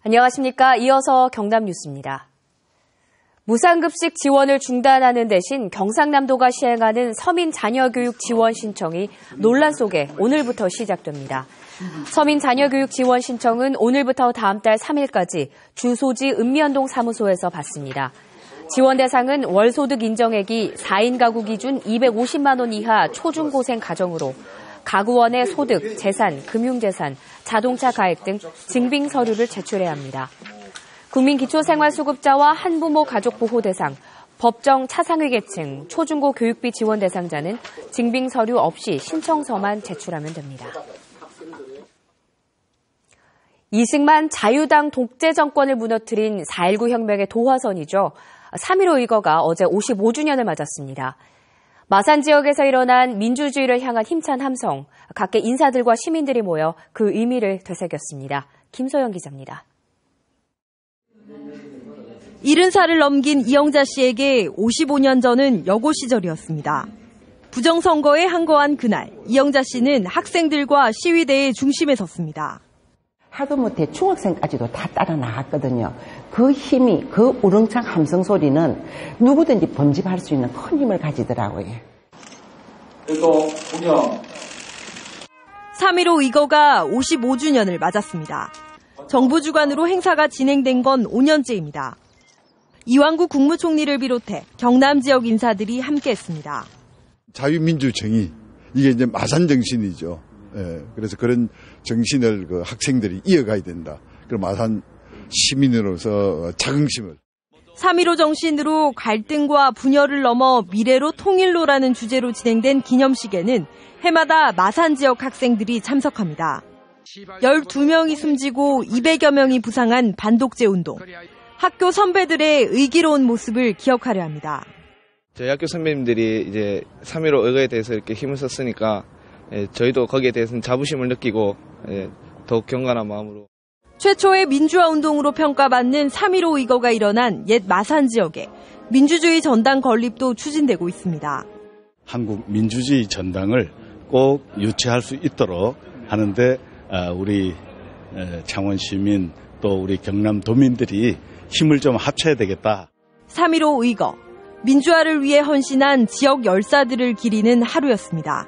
안녕하십니까. 이어서 경남 뉴스입니다. 무상급식 지원을 중단하는 대신 경상남도가 시행하는 서민 자녀교육 지원 신청이 논란 속에 오늘부터 시작됩니다. 서민 자녀교육 지원 신청은 오늘부터 다음 달 3일까지 주소지 읍면동 사무소에서 받습니다. 지원 대상은 월소득 인정액이 4인 가구 기준 250만 원 이하 초중고생 가정으로 가구원의 소득, 재산, 금융재산, 자동차 가액 등 증빙 서류를 제출해야 합니다. 국민기초생활수급자와 한부모 가족 보호 대상, 법정 차상위 계층, 초중고 교육비 지원 대상자는 증빙 서류 없이 신청서만 제출하면 됩니다. 이승만 자유당 독재 정권을 무너뜨린 4.19 혁명의 도화선이죠. 3.15 의거가 어제 55주년을 맞았습니다. 마산 지역에서 일어난 민주주의를 향한 힘찬 함성, 각계 인사들과 시민들이 모여 그 의미를 되새겼습니다. 김소영 기자입니다. 70살을 넘긴 이영자 씨에게 55년 전은 여고 시절이었습니다. 부정선거에 항거한 그날, 이영자 씨는 학생들과 시위대의 중심에 섰습니다. 하다못해 중학생까지도 다 따라 나갔거든요. 그 힘이, 그 우렁찬 함성 소리는 누구든지 범집할 수 있는 큰 힘을 가지더라고요. 그래서 운영 3.15 의거가 55주년을 맞았습니다. 정부 주관으로 행사가 진행된 건 5년째입니다. 이완구 국무총리를 비롯해 경남 지역 인사들이 함께했습니다. 자유민주정의, 이게 이제 마산 정신이죠. 그래서 그런 정신을 그 학생들이 이어가야 된다. 그럼 마산 시민으로서 자긍심을. 3.15 정신으로 갈등과 분열을 넘어 미래로 통일로라는 주제로 진행된 기념식에는 해마다 마산 지역 학생들이 참석합니다. 12명이 숨지고 200여 명이 부상한 반독재 운동. 학교 선배들의 의기로운 모습을 기억하려 합니다. 저희 학교 선배님들이 이제 3.15 의거에 대해서 이렇게 힘을 썼으니까 저희도 거기에 대해서는 자부심을 느끼고 더욱 경건한 마음으로. 최초의 민주화 운동으로 평가받는 3.15 의거가 일어난 옛 마산 지역에 민주주의 전당 건립도 추진되고 있습니다. 한국 민주주의 전당을 꼭 유치할 수 있도록 하는데 우리 창원 시민 또 우리 경남 도민들이 힘을 좀 합쳐야 되겠다. 3.15 의거, 민주화를 위해 헌신한 지역 열사들을 기리는 하루였습니다.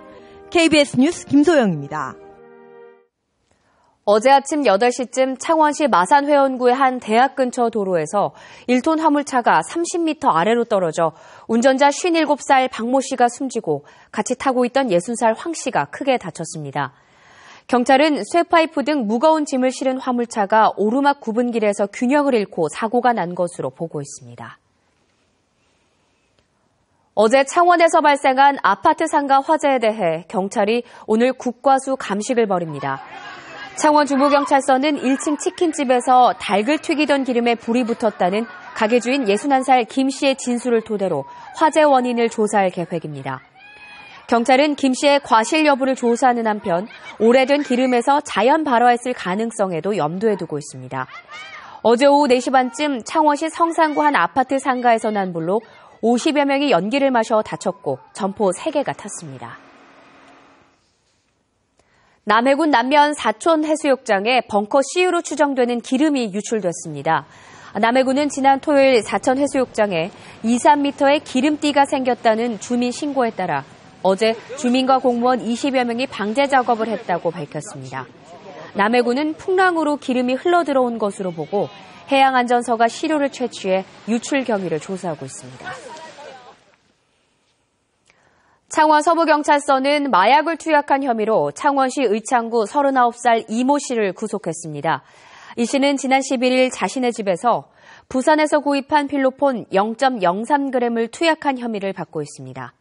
KBS 뉴스 김소영입니다. 어제 아침 8시쯤 창원시 마산회원구의 한 대학 근처 도로에서 1톤 화물차가 30m 아래로 떨어져 운전자 57살 박모 씨가 숨지고 같이 타고 있던 60살 황 씨가 크게 다쳤습니다. 경찰은 쇠파이프 등 무거운 짐을 실은 화물차가 오르막 굽은 길에서 균형을 잃고 사고가 난 것으로 보고 있습니다. 어제 창원에서 발생한 아파트 상가 화재에 대해 경찰이 오늘 국과수 감식을 벌입니다. 창원 중부경찰서는 1층 치킨집에서 닭을 튀기던 기름에 불이 붙었다는 가게 주인 61살 김 씨의 진술을 토대로 화재 원인을 조사할 계획입니다. 경찰은 김 씨의 과실 여부를 조사하는 한편 오래된 기름에서 자연 발화했을 가능성에도 염두에 두고 있습니다. 어제 오후 4시 반쯤 창원시 성산구 한 아파트 상가에서 난 불로 50여 명이 연기를 마셔 다쳤고 점포 3개가 탔습니다. 남해군 남면 사촌 해수욕장에 벙커 C유로 추정되는 기름이 유출됐습니다. 남해군은 지난 토요일 사천 해수욕장에 2, 3m의 기름띠가 생겼다는 주민 신고에 따라 어제 주민과 공무원 20여 명이 방제 작업을 했다고 밝혔습니다. 남해군은 풍랑으로 기름이 흘러들어온 것으로 보고 해양안전서가 시료를 채취해 유출 경위를 조사하고 있습니다. 창원 서부경찰서는 마약을 투약한 혐의로 창원시 의창구 39살 이모 씨를 구속했습니다. 이 씨는 지난 11일 자신의 집에서 부산에서 구입한 필로폰 0.03g을 투약한 혐의를 받고 있습니다.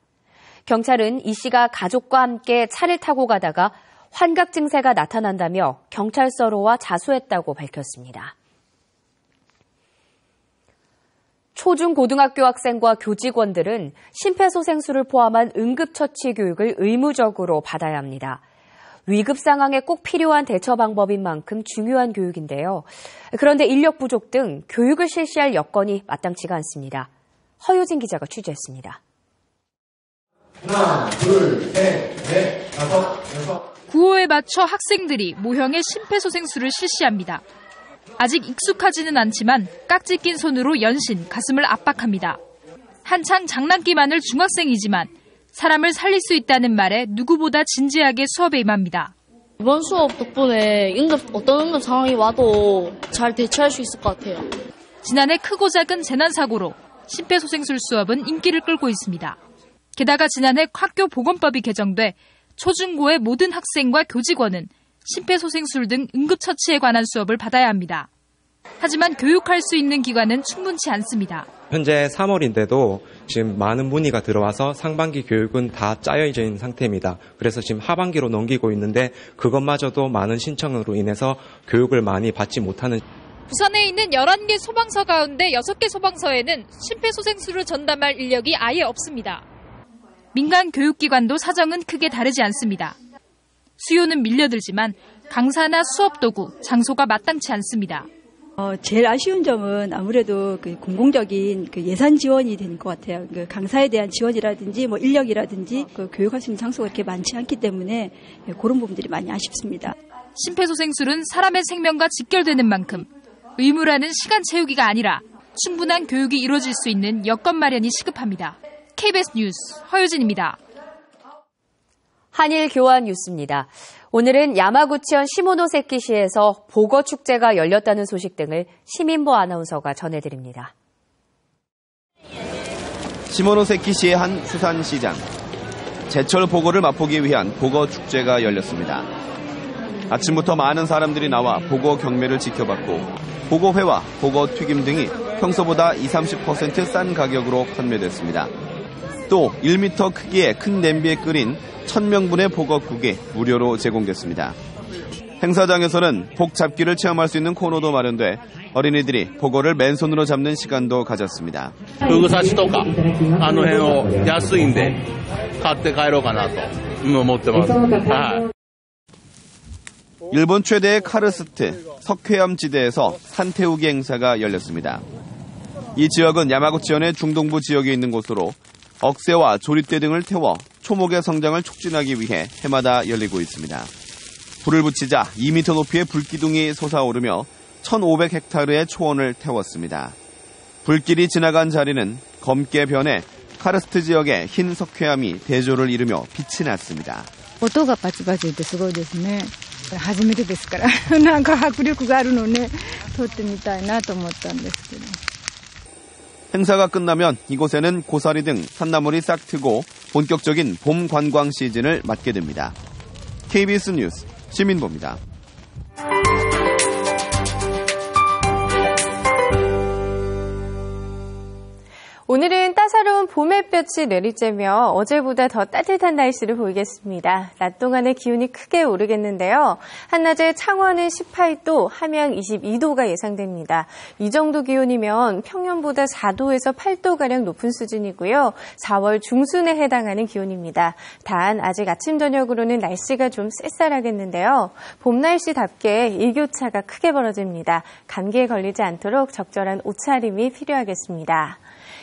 경찰은 이 씨가 가족과 함께 차를 타고 가다가 환각 증세가 나타난다며 경찰서로 와 자수했다고 밝혔습니다. 초중고등학교 학생과 교직원들은 심폐소생술을 포함한 응급처치 교육을 의무적으로 받아야 합니다. 위급 상황에 꼭 필요한 대처 방법인 만큼 중요한 교육인데요. 그런데 인력 부족 등 교육을 실시할 여건이 마땅치가 않습니다. 허효진 기자가 취재했습니다. 하나, 둘, 셋, 넷, 다섯, 여섯. 구호에 맞춰 학생들이 모형의 심폐소생술을 실시합니다. 아직 익숙하지는 않지만 깍지 낀 손으로 연신 가슴을 압박합니다. 한창 장난기 많을 중학생이지만 사람을 살릴 수 있다는 말에 누구보다 진지하게 수업에 임합니다. 이번 수업 덕분에 어떤 응급 상황이 와도 잘 대처할 수 있을 것 같아요. 지난해 크고 작은 재난사고로 심폐소생술 수업은 인기를 끌고 있습니다. 게다가 지난해 학교 보건법이 개정돼 초중고의 모든 학생과 교직원은 심폐소생술 등 응급처치에 관한 수업을 받아야 합니다. 하지만 교육할 수 있는 기관은 충분치 않습니다. 현재 3월인데도 지금 많은 문의가 들어와서 상반기 교육은 다 짜여져 있는 상태입니다. 그래서 지금 하반기로 넘기고 있는데 그것마저도 많은 신청으로 인해서 교육을 많이 받지 못하는. 부산에 있는 11개 소방서 가운데 6개 소방서에는 심폐소생술을 전담할 인력이 아예 없습니다. 민간 교육기관도 사정은 크게 다르지 않습니다. 수요는 밀려들지만 강사나 수업 도구, 장소가 마땅치 않습니다. 제일 아쉬운 점은 아무래도 그 공공적인 그 예산 지원이 되는 것 같아요. 그 강사에 대한 지원이라든지 인력이라든지 그 교육할 수 있는 장소가 이렇게 많지 않기 때문에 그런 부분들이 많이 아쉽습니다. 심폐소생술은 사람의 생명과 직결되는 만큼 의무라는 시간 채우기가 아니라 충분한 교육이 이루어질 수 있는 여건 마련이 시급합니다. KBS 뉴스 허유진입니다. 한일 교환 뉴스입니다. 오늘은 야마구치현 시모노세키시에서 보거축제가 열렸다는 소식 등을 시민보 아나운서가 전해드립니다. 시모노세키시의 한 수산시장. 제철 보거를 맛보기 위한 보거축제가 열렸습니다. 아침부터 많은 사람들이 나와 보거 경매를 지켜봤고 보거회와 보거튀김 등이 평소보다 20-30% 싼 가격으로 판매됐습니다. 또 1m 크기의 큰 냄비에 끓인 1000명분의 보거국이 무료로 제공됐습니다. 행사장에서는 복 잡기를 체험할 수 있는 코너도 마련돼 어린이들이 보거를 맨손으로 잡는 시간도 가졌습니다. 일본 최대의 카르스트 석회암 지대에서 산태우기 행사가 열렸습니다. 이 지역은 야마구치현의 중동부 지역에 있는 곳으로 억새와 조리대 등을 태워 초목의 성장을 촉진하기 위해 해마다 열리고 있습니다. 불을 붙이자 2m 높이의 불기둥이 솟아오르며 1,500헥타르의 초원을 태웠습니다. 불길이 지나간 자리는 검게 변해 카르스트 지역의 흰 석회암이 대조를 이루며 빛이 났습니다. 音がパチパチってすごいですね。初めてですからなんか迫力があるのね撮ってみたいなと思ったんですけど. 행사가 끝나면 이곳에는 고사리 등 산나물이 싹 트고 본격적인 봄 관광 시즌을 맞게 됩니다. KBS 뉴스 시민보입니다. 오늘은 따사로운 봄햇볕이 내리쬐며 어제보다 더 따뜻한 날씨를 보이겠습니다. 낮 동안의 기온이 크게 오르겠는데요. 한낮에 창원은 18도, 함양 22도가 예상됩니다. 이 정도 기온이면 평년보다 4도에서 8도가량 높은 수준이고요. 4월 중순에 해당하는 기온입니다. 단 아직 아침 저녁으로는 날씨가 좀 쌀쌀하겠는데요. 봄 날씨답게 일교차가 크게 벌어집니다. 감기에 걸리지 않도록 적절한 옷차림이 필요하겠습니다.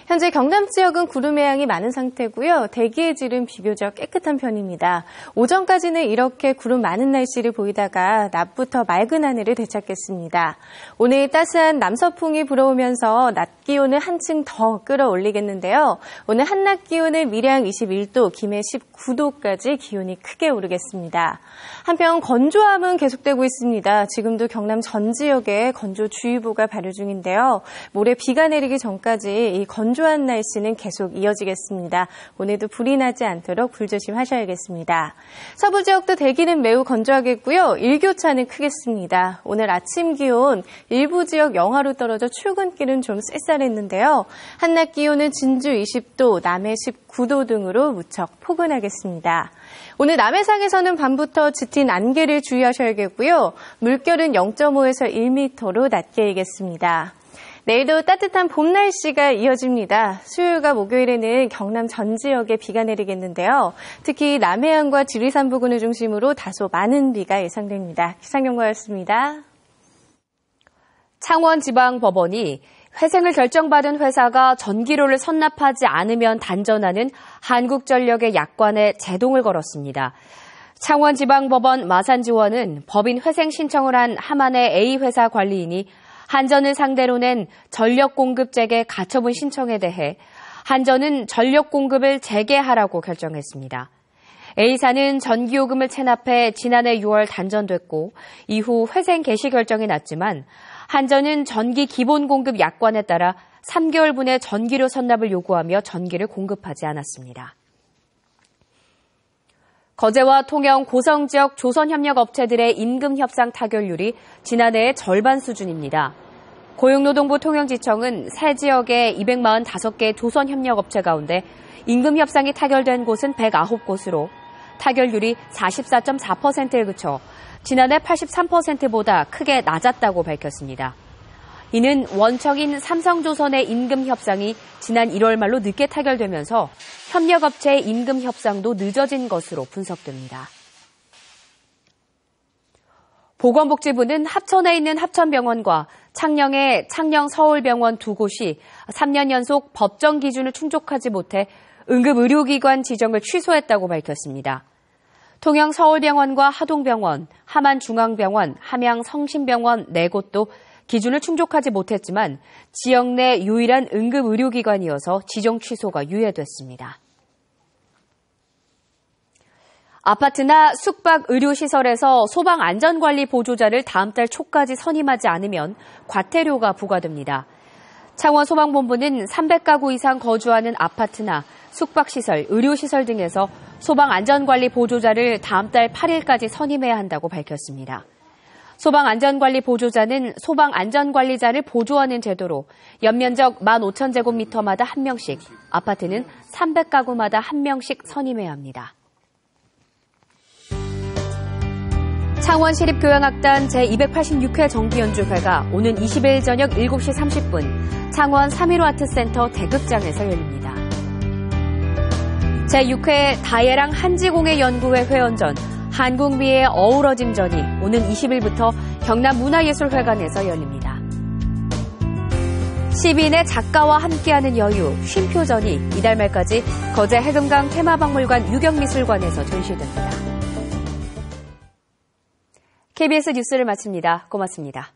현재 경남 지역은 구름 해양이 많은 상태고요. 대기의 질은 비교적 깨끗한 편입니다. 오전까지는 이렇게 구름 많은 날씨를 보이다가 낮부터 맑은 하늘을 되찾겠습니다. 오늘 따스한 남서풍이 불어오면서 낮 기온을 한층 더 끌어올리겠는데요. 오늘 한낮 기온은 밀양 21도, 김해 19도까지 기온이 크게 오르겠습니다. 한편 건조함은 계속되고 있습니다. 지금도 경남 전 지역에 건조주의보가 발효 중인데요. 모레 비가 내리기 전까지 이 건조한 날씨는 계속 이어지겠습니다. 오늘도 불이 나지 않도록 불조심하셔야겠습니다. 서부 지역도 대기는 매우 건조하겠고요. 일교차는 크겠습니다. 오늘 아침 기온 일부 지역 영하로 떨어져 출근길은 좀 쌀쌀했는데요. 한낮 기온은 진주 20도, 남해 19도 등으로 무척 포근하겠습니다. 오늘 남해상에서는 밤부터 짙은 안개를 주의하셔야겠고요. 물결은 0.5에서 1m로 낮게 일겠습니다. 내일도 따뜻한 봄 날씨가 이어집니다. 수요일과 목요일에는 경남 전 지역에 비가 내리겠는데요. 특히 남해안과 지리산 부근을 중심으로 다소 많은 비가 예상됩니다. 기상경보였습니다. 창원지방법원이 회생을 결정받은 회사가 전기료를 선납하지 않으면 단전하는 한국전력의 약관에 제동을 걸었습니다. 창원지방법원 마산지원은 법인 회생 신청을 한 하만의 A회사 관리인이 한전을 상대로 낸 전력공급 재개 가처분 신청에 대해 한전은 전력공급을 재개하라고 결정했습니다. A사는 전기요금을 체납해 지난해 6월 단전됐고 이후 회생 개시 결정이 났지만 한전은 전기 기본공급 약관에 따라 3개월분의 전기료 선납을 요구하며 전기를 공급하지 않았습니다. 거제와 통영 고성 지역 조선협력업체들의 임금 협상 타결률이 지난해의 절반 수준입니다. 고용노동부 통영지청은 세 지역의 245개 조선협력업체 가운데 임금 협상이 타결된 곳은 109곳으로 타결률이 44.4%에 그쳐 지난해 83%보다 크게 낮았다고 밝혔습니다. 이는 원청인 삼성조선의 임금 협상이 지난 1월 말로 늦게 타결되면서 협력업체의 임금 협상도 늦어진 것으로 분석됩니다. 보건복지부는 합천에 있는 합천병원과 창녕의 창녕서울병원 두 곳이 3년 연속 법정 기준을 충족하지 못해 응급의료기관 지정을 취소했다고 밝혔습니다. 통영서울병원과 하동병원, 함안중앙병원, 함양성심병원 4곳도 기준을 충족하지 못했지만 지역 내 유일한 응급의료기관이어서 지정 취소가 유예됐습니다. 아파트나 숙박의료시설에서 소방안전관리 보조자를 다음 달 초까지 선임하지 않으면 과태료가 부과됩니다. 창원소방본부는 300가구 이상 거주하는 아파트나 숙박시설, 의료시설 등에서 소방안전관리 보조자를 다음 달 8일까지 선임해야 한다고 밝혔습니다. 소방안전관리 보조자는 소방안전관리자를 보조하는 제도로 연면적 15,000제곱미터마다 1명씩, 아파트는 300가구마다 1명씩 선임해야 합니다. 창원시립교향악단 제286회 정기연주회가 오는 20일 저녁 7시 30분 창원 3.15 아트센터 대극장에서 열립니다. 제6회 다예랑 한지공예 연구회 회원전 한국미의 어우러짐전이 오는 20일부터 경남문화예술회관에서 열립니다. 시민의 작가와 함께하는 여유, 쉼표전이 이달 말까지 거제 해금강 테마박물관 유경미술관에서 전시됩니다. KBS 뉴스를 마칩니다. 고맙습니다.